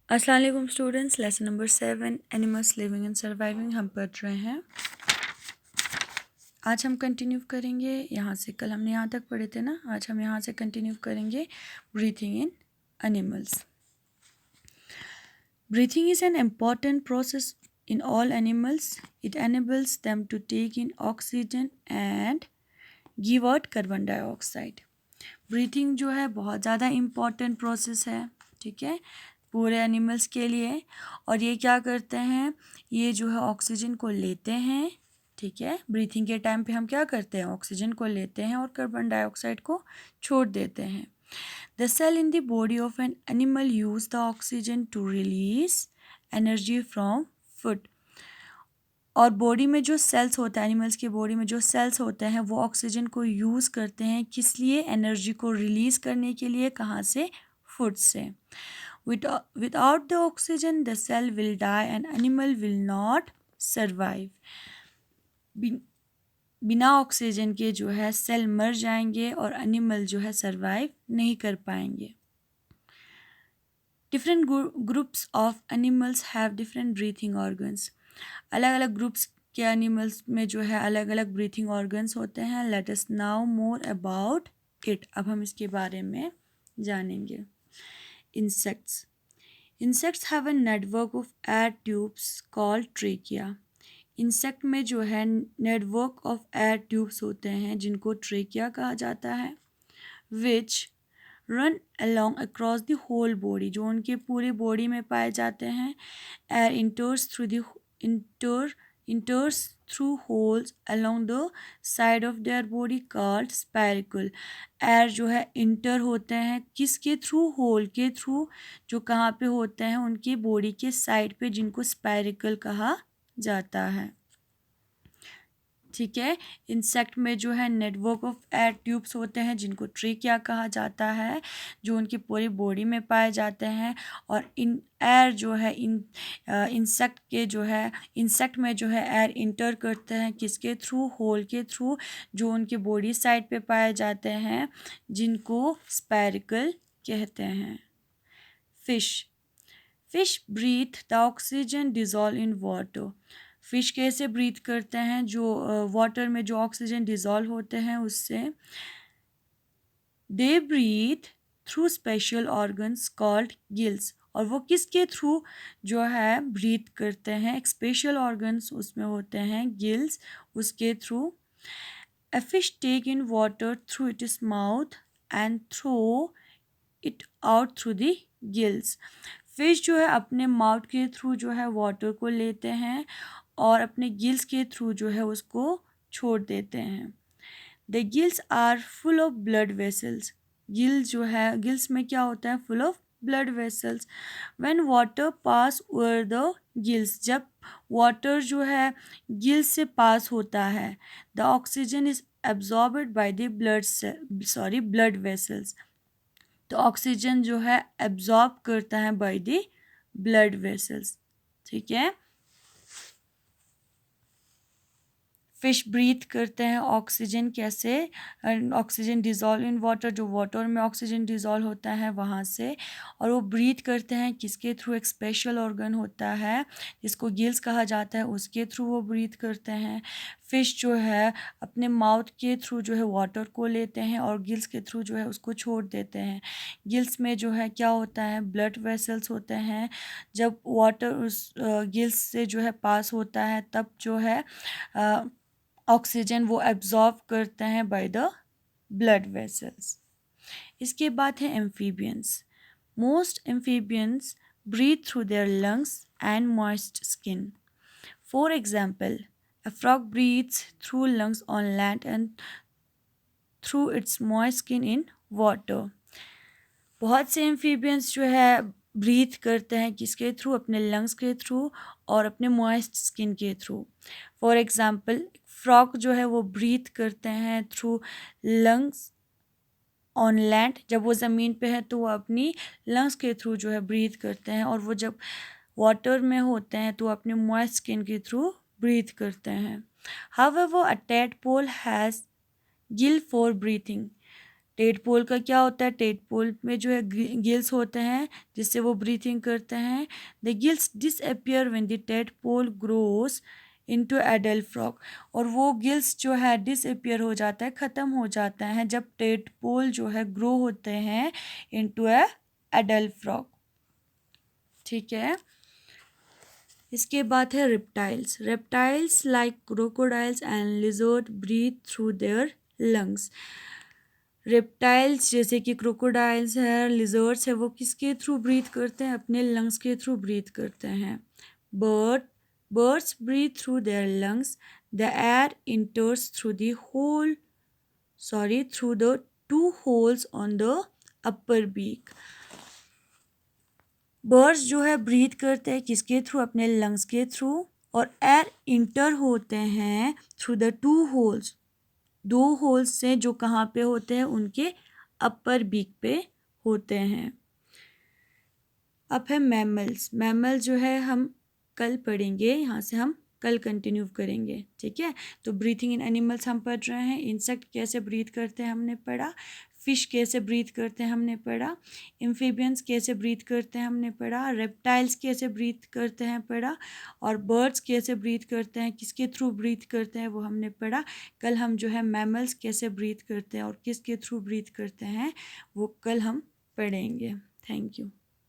अस्सलाम वालेकुम students, lesson number 7 animals living and surviving हम पढ़ रहे हैं। आज हम कंटिन्यू करेंगे यहाँ से। कल हमने यहाँ तक पढ़े थे ना, आज हम यहाँ से कंटिन्यू करेंगे breathing in animals. Breathing is an important process in all animals. It enables them to take in oxygen and give out carbon dioxide. Breathing जो है बहुत ज़्यादा इम्पॉर्टेंट प्रोसेस है, ठीक है, पूरे एनिमल्स के लिए। और ये क्या करते हैं, ये जो है ऑक्सीजन को लेते हैं, ठीक है। ब्रीथिंग के टाइम पे हम क्या करते हैं, ऑक्सीजन को लेते हैं और कार्बन डाइऑक्साइड को छोड़ देते हैं। The cell in the body of an animal use the oxygen to release energy from food. और बॉडी में जो सेल्स होते हैं, एनिमल्स की बॉडी में जो सेल्स होते हैं, वो ऑक्सीजन को यूज़ करते हैं किस लिए, एनर्जी को रिलीज़ करने के लिए। कहाँ से, फूड से. Without the oxygen the cell will die and animal will not survive. बिना ऑक्सीजन के जो है सेल मर जाएंगे और एनिमल जो है सर्वाइव नहीं कर पाएंगे. Different groups of animals have different breathing organs. अलग अलग ग्रुप्स के एनिमल्स में जो है अलग अलग ब्रीथिंग ऑर्गन्स होते हैं. Let us now more about it. अब हम इसके बारे में जानेंगे. Insects. Insects have a network of air tubes called trachea. Insect में जो है नेटवर्क ऑफ एयर ट्यूब्स होते हैं जिनको ट्रेकिया कहा जाता है. विच run along across the whole body, जो उनके पूरे बॉडी में पाए जाते हैं. Air enters through holes along the side of their body called spiracle. Air जो है इंटर होते हैं किसके थ्रू, होल के थ्रू, जो कहाँ पे होते हैं, उनके बॉडी के साइड पे, जिनको स्पायरिकल कहा जाता है, ठीक है. इंसेक्ट में जो है नेटवर्क ऑफ एयर ट्यूब्स होते हैं जिनको ट्रेकिया कहा जाता है, जो उनकी पूरी बॉडी में पाए जाते हैं. और इन एयर जो है इंसेक्ट में जो है एयर इंटर करते हैं किसके थ्रू, होल के थ्रू, जो उनके बॉडी साइड पे पाए जाते हैं, जिनको स्पायरिकल कहते हैं. Fish breathe the oxygen dissolve in water. Fish कैसे ब्रीथ करते हैं, जो वाटर में जो ऑक्सीजन डिजॉल्व होते हैं उससे. They breathe through special organs called gills. और वो किसके थ्रू जो है ब्रीथ करते हैं, एक स्पेशल ऑर्गन्स उसमें होते हैं, गिल्स, उसके थ्रू. A fish take in water through its mouth and throw it out through the gills. Fish जो है अपने माउथ के थ्रू जो है वाटर को लेते हैं और अपने गिल्स के थ्रू जो है उसको छोड़ देते हैं. The gills are full of blood vessels. Gills में क्या होता है, full of blood vessels. When water pass over the gills, जब वाटर जो है गिल्स से पास होता है, the oxygen is absorbed by the blood vessels. तो ऑक्सीजन जो है एब्जॉर्ब करता है बाय द ब्लड वेसल्स, ठीक है. फिश ब्रीथ करते हैं ऑक्सीजन कैसे, ऑक्सीजन डिज़ोल्व इन वाटर, जो वाटर में ऑक्सीजन डिज़ोल्व होता है वहाँ से. और वो ब्रीथ करते हैं किसके थ्रू, एक स्पेशल ऑर्गन होता है जिसको गिल्स कहा जाता है, उसके थ्रू वो ब्रीथ करते हैं. फ़िश जो है अपने माउथ के थ्रू जो है वाटर को लेते हैं और गिल्स के थ्रू जो है उसको छोड़ देते हैं. गिल्स में जो है क्या होता है, ब्लड वेसल्स होते हैं. जब वाटर उस गिल्स से जो है पास होता है तब जो है ऑक्सीजन वो एब्जॉर्ब करते हैं बाय द ब्लड वेसल्स. इसके बाद है amphibians. Most amphibians breathe through their lungs and moist skin. For example, a frog breathes through lungs on land and through its moist skin in water. बहुत से amphibians जो है breathe करते हैं किसके थ्रू, अपने लंग्स के थ्रू और अपने मॉइस्ट स्किन के थ्रू. फॉर एग्जांपल, फ्रॉग जो है वो ब्रीथ करते हैं थ्रू लंग्स ऑन लैंड. जब वो ज़मीन पे है तो वो अपनी लंग्स के थ्रू जो है ब्रीथ करते हैं, और वो जब वाटर में होते हैं तो अपने मॉइस्ट स्किन के थ्रू ब्रीथ करते हैं. However, a tadpole has Gill for breathing. Tadpole का क्या होता है, टेडपोल में जो है गिल्स होते हैं जिससे वो ब्रीथिंग करते हैं। The gills disappear when the tadpole grows into adult frog, और वो गिल्स जो है डिसअपियर हो जाता है, ख़त्म हो जाता है जब टेडपोल जो है ग्रो होते हैं इनटू ए एडल्ट फ्रॉग। ठीक है, इसके बाद है reptiles. Reptiles like crocodiles and lizard breathe through their lungs. Reptiles जैसे कि क्रोकोडाइल्स है, लिजर्ड्स है, वो किसके थ्रू ब्रीथ करते हैं, अपने लंग्स के थ्रू ब्रीथ करते हैं। Birds breathe through their lungs, the air enters through the two holes on the upper beak. Birds जो है ब्रीथ करते हैं किसके थ्रू, अपने लंग्स के थ्रू, और एयर इंटर होते हैं थ्रू द टू होल्स, दो होल्स से जो कहाँ पे होते हैं, उनके अपर बीक पे होते हैं। अब है मैमल्स। मैमल जो है हम कल पढ़ेंगे, यहाँ से हम कल कंटिन्यू करेंगे। ठीक है, तो ब्रीथिंग इन एनिमल्स हम पढ़ रहे हैं। इंसेक्ट कैसे ब्रीथ करते हैं हमने पढ़ा, फिश कैसे ब्रीथ करते हैं हमने पढ़ा, एम्फीबियंस कैसे ब्रीथ करते हैं हमने पढ़ा, रेप्टाइल्स कैसे ब्रीथ करते हैं पढ़ा, और बर्ड्स कैसे ब्रीथ करते हैं, किसके थ्रू ब्रीथ करते हैं वो हमने पढ़ा। कल हम जो है मैमल्स कैसे ब्रीथ करते हैं और किसके थ्रू ब्रीथ करते हैं वो कल हम पढ़ेंगे। Thank you.